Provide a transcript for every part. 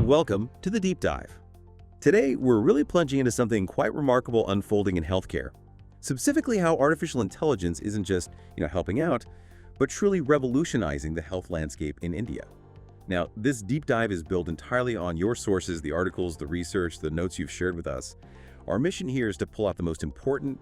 Welcome to the Deep Dive. Today, we're really plunging into something quite remarkable unfolding in healthcare. Specifically how artificial intelligence isn't just, helping out, but truly revolutionizing the health landscape in India. Now, this deep dive is built entirely on your sources, the articles, the research, the notes you've shared with us. Our mission here is to pull out the most important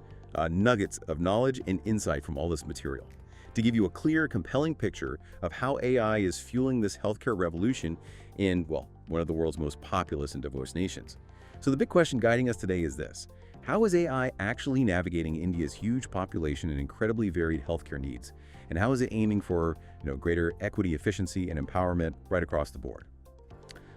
nuggets of knowledge and insight from all this material, to give you a clear, compelling picture of how AI is fueling this healthcare revolution in, one of the world's most populous and diverse nations. So the big question guiding us today is this: how is AI actually navigating India's huge population and incredibly varied healthcare needs? And how is it aiming for, greater equity, efficiency, and empowerment right across the board?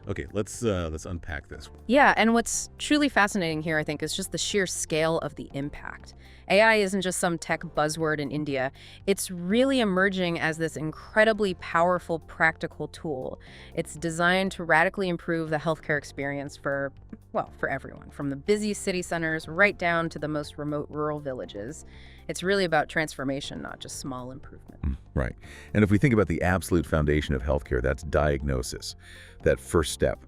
Okay, let's unpack this. Yeah, and what's truly fascinating here, I think, is just the sheer scale of the impact. AI isn't just some tech buzzword in India. It's really emerging as this incredibly powerful, practical tool. It's designed to radically improve the healthcare experience for everyone, from the busy city centers right down to the most remote rural villages. It's really about transformation, not just small improvement. Right. And if we think about the absolute foundation of healthcare, that's diagnosis, that first step.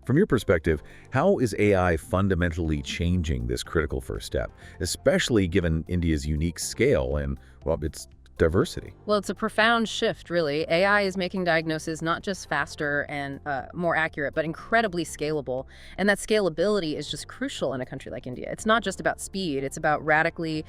From your perspective, how is AI fundamentally changing this critical first step, especially given India's unique scale and, its diversity? Well, it's a profound shift, really. AI is making diagnosis not just faster and more accurate, but incredibly scalable. And that scalability is just crucial in a country like India. It's not just about speed. It's about radically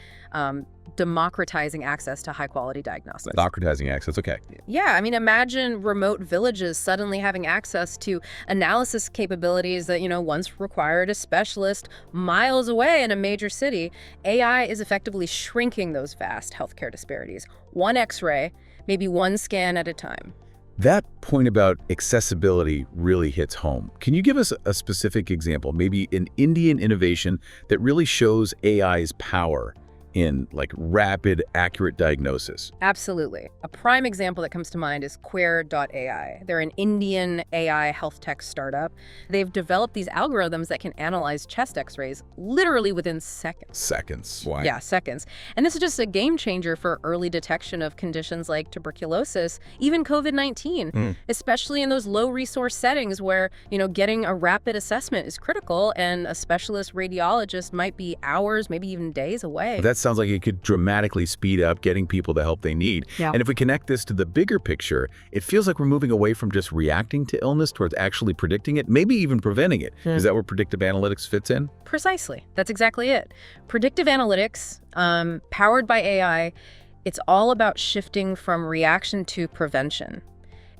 democratizing access to high-quality diagnostics. Democratizing access, okay. Yeah, imagine remote villages suddenly having access to analysis capabilities that, once required a specialist miles away in a major city. AI is effectively shrinking those vast healthcare disparities. One X-ray, maybe one scan at a time. That point about accessibility really hits home. Can you give us a specific example, maybe an Indian innovation that really shows AI's power in rapid, accurate diagnosis? Absolutely. A prime example that comes to mind is Quare.ai. They're an Indian AI health tech startup. They've developed these algorithms that can analyze chest x-rays literally within seconds. Seconds. Why? Yeah, seconds. And this is just a game changer for early detection of conditions like tuberculosis, even COVID-19, especially in those low resource settings where, getting a rapid assessment is critical and a specialist radiologist might be hours, maybe even days away. That sounds like it could dramatically speed up getting people the help they need. Yeah. And if we connect this to the bigger picture, it feels like we're moving away from just reacting to illness towards actually predicting it, maybe even preventing it. Is that where predictive analytics fits in? Precisely. That's exactly it. Predictive analytics, powered by AI, it's all about shifting from reaction to prevention.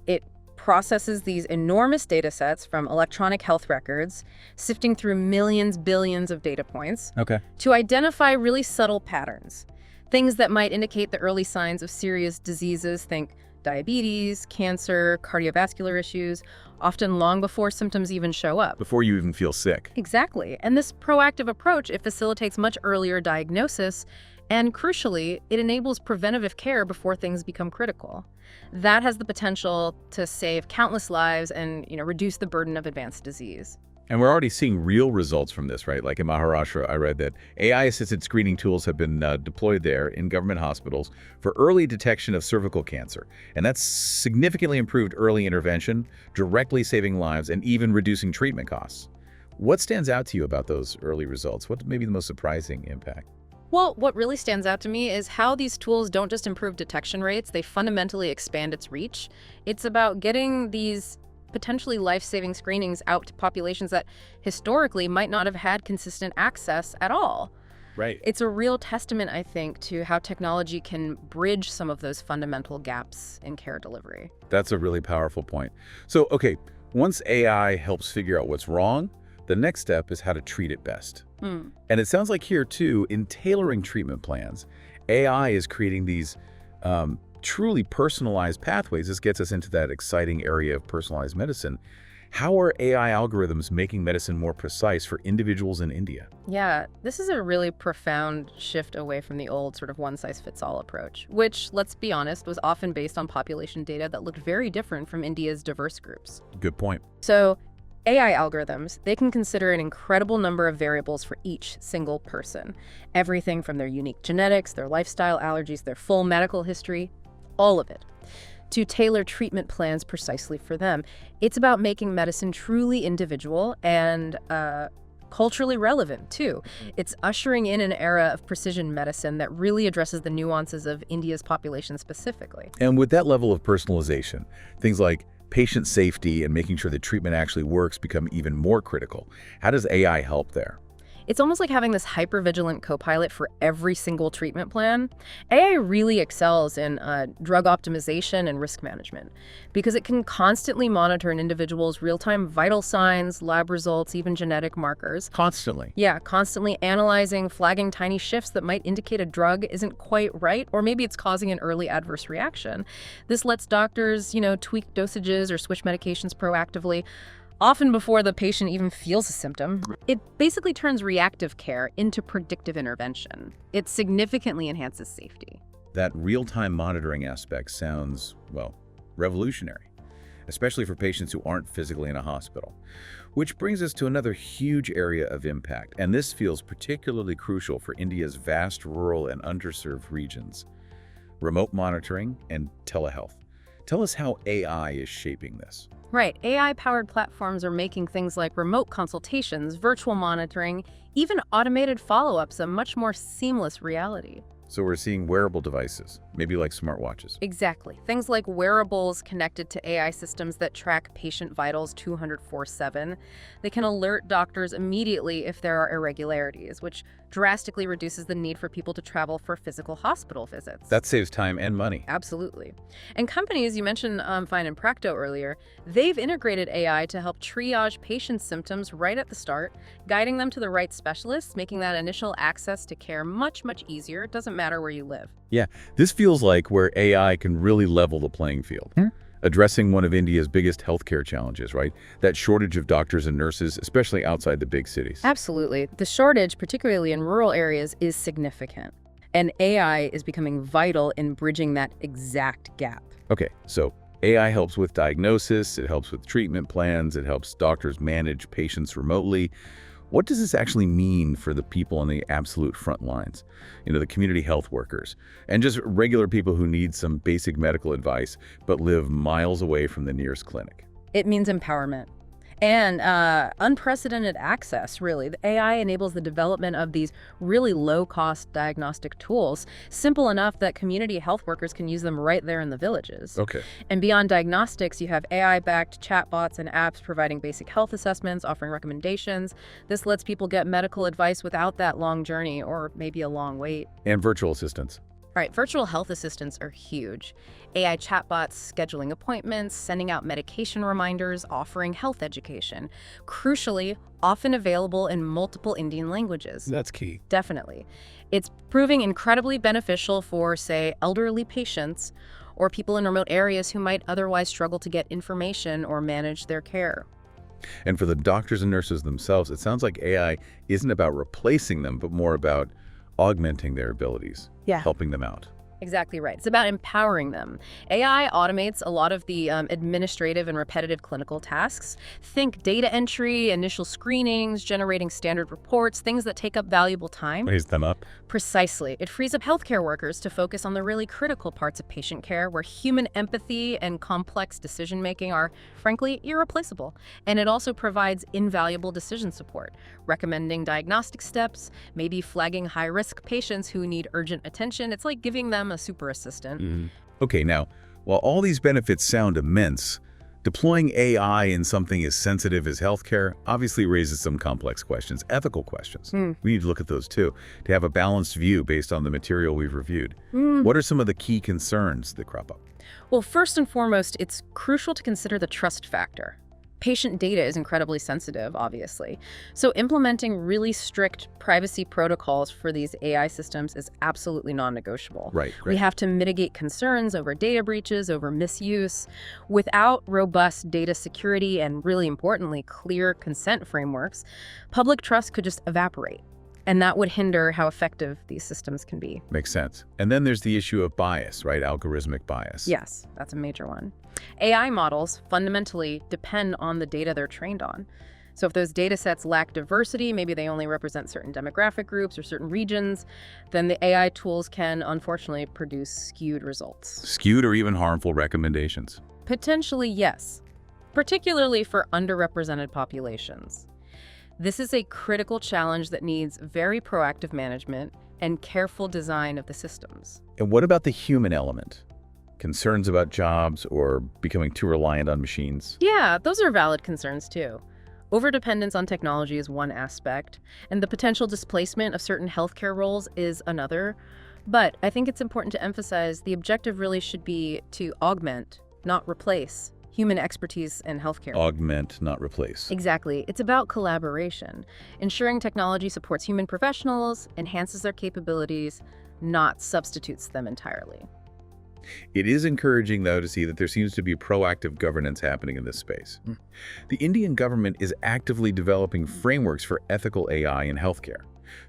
It processes these enormous data sets from electronic health records, sifting through millions, billions of data points, to identify really subtle patterns, things that might indicate the early signs of serious diseases. Think diabetes, cancer, cardiovascular issues, often long before symptoms even show up. Before you even feel sick. Exactly. And this proactive approach, it facilitates much earlier diagnosis, and crucially, it enables preventative care before things become critical. That has the potential to save countless lives and, reduce the burden of advanced disease. And we're already seeing real results from this, right? Like in Maharashtra, I read that AI-assisted screening tools have been deployed there in government hospitals for early detection of cervical cancer. And that's significantly improved early intervention, directly saving lives, and even reducing treatment costs. What stands out to you about those early results? What may be the most surprising impact? Well, what really stands out to me is how these tools don't just improve detection rates, they fundamentally expand its reach. It's about getting these potentially life-saving screenings out to populations that historically might not have had consistent access at all. Right. It's a real testament, I think, to how technology can bridge some of those fundamental gaps in care delivery. That's a really powerful point. So, once AI helps figure out what's wrong, the next step is how to treat it best. And it sounds like here, too, in tailoring treatment plans, AI is creating these truly personalized pathways. This gets us into that exciting area of personalized medicine. How are AI algorithms making medicine more precise for individuals in India? Yeah, this is a really profound shift away from the old sort of one-size-fits-all approach, which, let's be honest, was often based on population data that looked very different from India's diverse groups. Good point. So AI algorithms, they can consider an incredible number of variables for each single person. Everything from their unique genetics, their lifestyle allergies, their full medical history, all of it. to tailor treatment plans precisely for them. It's about making medicine truly individual and culturally relevant, too. It's ushering in an era of precision medicine that really addresses the nuances of India's population specifically. And with that level of personalization, things like patient safety and making sure the treatment actually works become even more critical. How does AI help there? It's almost like having this hyper-vigilant co-pilot for every single treatment plan. AI really excels in drug optimization and risk management because it can constantly monitor an individual's real-time vital signs, lab results, even genetic markers. Constantly. Yeah, constantly analyzing, flagging tiny shifts that might indicate a drug isn't quite right, or maybe it's causing an early adverse reaction. This lets doctors, tweak dosages or switch medications proactively, often before the patient even feels a symptom. It basically turns reactive care into predictive intervention. It significantly enhances safety. That real-time monitoring aspect sounds, well, revolutionary, especially for patients who aren't physically in a hospital. Which brings us to another huge area of impact, and this feels particularly crucial for India's vast rural and underserved regions: remote monitoring and telehealth. Tell us how AI is shaping this. Right. AI-powered platforms are making things like remote consultations, virtual monitoring, even automated follow-ups a much more seamless reality. So we're seeing wearable devices, maybe like smartwatches. Exactly. Things like wearables connected to AI systems that track patient vitals 24/7. They can alert doctors immediately if there are irregularities, which drastically reduces the need for people to travel for physical hospital visits. That saves time and money. Absolutely. And companies, you mentioned Fine and Practo earlier, they've integrated AI to help triage patients' symptoms right at the start, guiding them to the right specialists, making that initial access to care much, much easier. It doesn't matter where you live. Yeah, this feels like where AI can really level the playing field. Addressing one of India's biggest healthcare challenges, right? That shortage of doctors and nurses, especially outside the big cities. Absolutely. The shortage, particularly in rural areas, is significant. And AI is becoming vital in bridging that exact gap. Okay, so AI helps with diagnosis, it helps with treatment plans, it helps doctors manage patients remotely. What does this actually mean for the people on the absolute front lines? The community health workers, and just regular people who need some basic medical advice but live miles away from the nearest clinic. It means empowerment and unprecedented access, really. The AI enables the development of these really low-cost diagnostic tools, simple enough that community health workers can use them right there in the villages. Okay. And beyond diagnostics, you have AI-backed chatbots and apps providing basic health assessments, offering recommendations. This lets people get medical advice without that long journey or maybe a long wait. And virtual assistants. Right, virtual health assistants are huge. AI chatbots scheduling appointments, sending out medication reminders, offering health education. Crucially, often available in multiple Indian languages. That's key. Definitely. It's proving incredibly beneficial for, say, elderly patients or people in remote areas who might otherwise struggle to get information or manage their care. And for the doctors and nurses themselves, it sounds like AI isn't about replacing them, but more about augmenting their abilities, helping them out. Exactly right. It's about empowering them. AI automates a lot of the administrative and repetitive clinical tasks. Think data entry, initial screenings, generating standard reports, things that take up valuable time. Raise them up. Precisely. It frees up healthcare workers to focus on the really critical parts of patient care where human empathy and complex decision-making are, frankly, irreplaceable. And it also provides invaluable decision support, recommending diagnostic steps, maybe flagging high-risk patients who need urgent attention. It's like giving them a super assistant. Okay, now, while all these benefits sound immense, deploying AI in something as sensitive as healthcare obviously raises some complex questions, ethical questions. We need to look at those too, to have a balanced view based on the material we've reviewed. What are some of the key concerns that crop up? Well, first and foremost, it's crucial to consider the trust factor. Patient data is incredibly sensitive, obviously. So implementing really strict privacy protocols for these AI systems is absolutely non-negotiable. Right. We have to mitigate concerns over data breaches, over misuse. Without robust data security and, really importantly, clear consent frameworks, public trust could just evaporate. And that would hinder how effective these systems can be. Makes sense. And then there's the issue of bias, right? Algorithmic bias. Yes, that's a major one. AI models fundamentally depend on the data they're trained on. So if those data sets lack diversity, maybe they only represent certain demographic groups or certain regions, then the AI tools can unfortunately produce skewed results. Skewed or even harmful recommendations. Potentially, yes, particularly for underrepresented populations. This is a critical challenge that needs very proactive management and careful design of the systems. And what about the human element? Concerns about jobs or becoming too reliant on machines? Yeah, those are valid concerns too. Overdependence on technology is one aspect, and the potential displacement of certain healthcare roles is another. But I think it's important to emphasize the objective really should be to augment, not replace, human expertise in healthcare. Augment, not replace. Exactly. It's about collaboration, ensuring technology supports human professionals, enhances their capabilities, not substitutes them entirely. It is encouraging, though, to see that there seems to be proactive governance happening in this space. The Indian government is actively developing frameworks for ethical AI in healthcare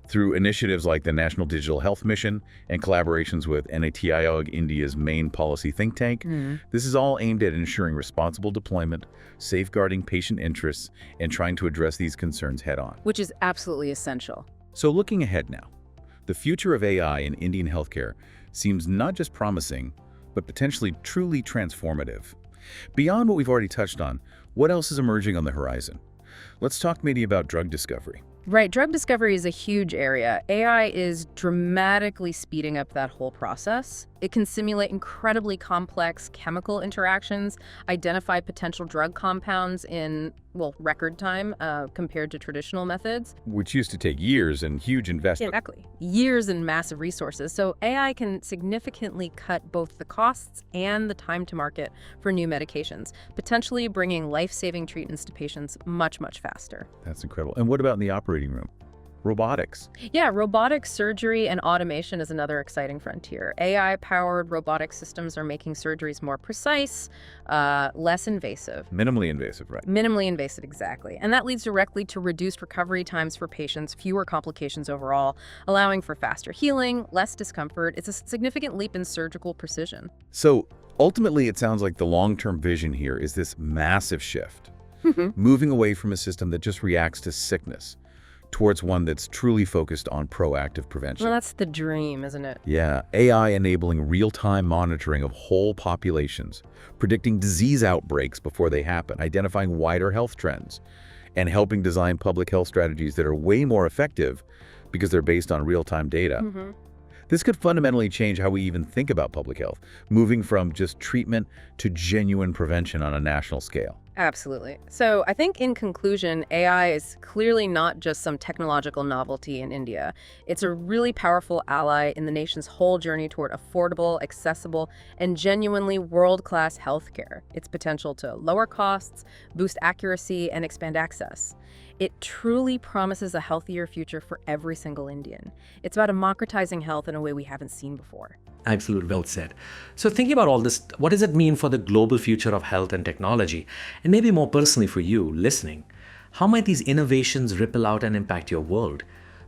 through initiatives like the National Digital Health Mission and collaborations with NITI Aayog, India's main policy think tank. This is all aimed at ensuring responsible deployment, safeguarding patient interests, and trying to address these concerns head-on. Which is absolutely essential. So looking ahead now, the future of AI in Indian healthcare seems not just promising, but potentially truly transformative. Beyond what we've already touched on, what else is emerging on the horizon? Let's talk maybe about drug discovery. Right, drug discovery is a huge area. AI is dramatically speeding up that whole process. It can simulate incredibly complex chemical interactions, identify potential drug compounds in, well, record time compared to traditional methods. Which used to take years and huge investment. Exactly. Years and massive resources. So AI can significantly cut both the costs and the time to market for new medications, potentially bringing life-saving treatments to patients much, much faster. That's incredible. And what about in the operating room? Robotics. Yeah, robotic surgery and automation is another exciting frontier. AI-powered robotic systems are making surgeries more precise, less invasive. Minimally invasive, right? Minimally invasive, exactly. And that leads directly to reduced recovery times for patients, fewer complications overall, allowing for faster healing, less discomfort. It's a significant leap in surgical precision. So ultimately, it sounds like the long-term vision here is this massive shift, moving away from a system that just reacts to sickness towards one that's truly focused on proactive prevention. Well, that's the dream, isn't it? Yeah, AI enabling real-time monitoring of whole populations, predicting disease outbreaks before they happen, identifying wider health trends, and helping design public health strategies that are way more effective because they're based on real-time data. This could fundamentally change how we even think about public health, moving from just treatment to genuine prevention on a national scale. Absolutely. So I think in conclusion, AI is clearly not just some technological novelty in India. It's a really powerful ally in the nation's whole journey toward affordable, accessible, and genuinely world-class healthcare. Its potential to lower costs, boost accuracy, and expand access. It truly promises a healthier future for every single Indian. It's about democratizing health in a way we haven't seen before. Absolutely, well said. So thinking about all this, what does it mean for the global future of health and technology? And maybe more personally for you, listening, how might these innovations ripple out and impact your world?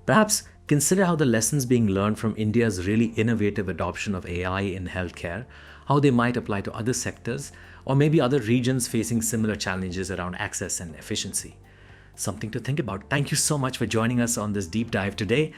Perhaps consider how the lessons being learned from India's really innovative adoption of AI in healthcare, how they might apply to other sectors, or maybe other regions facing similar challenges around access and efficiency. Something to think about. Thank you so much for joining us on this deep dive today.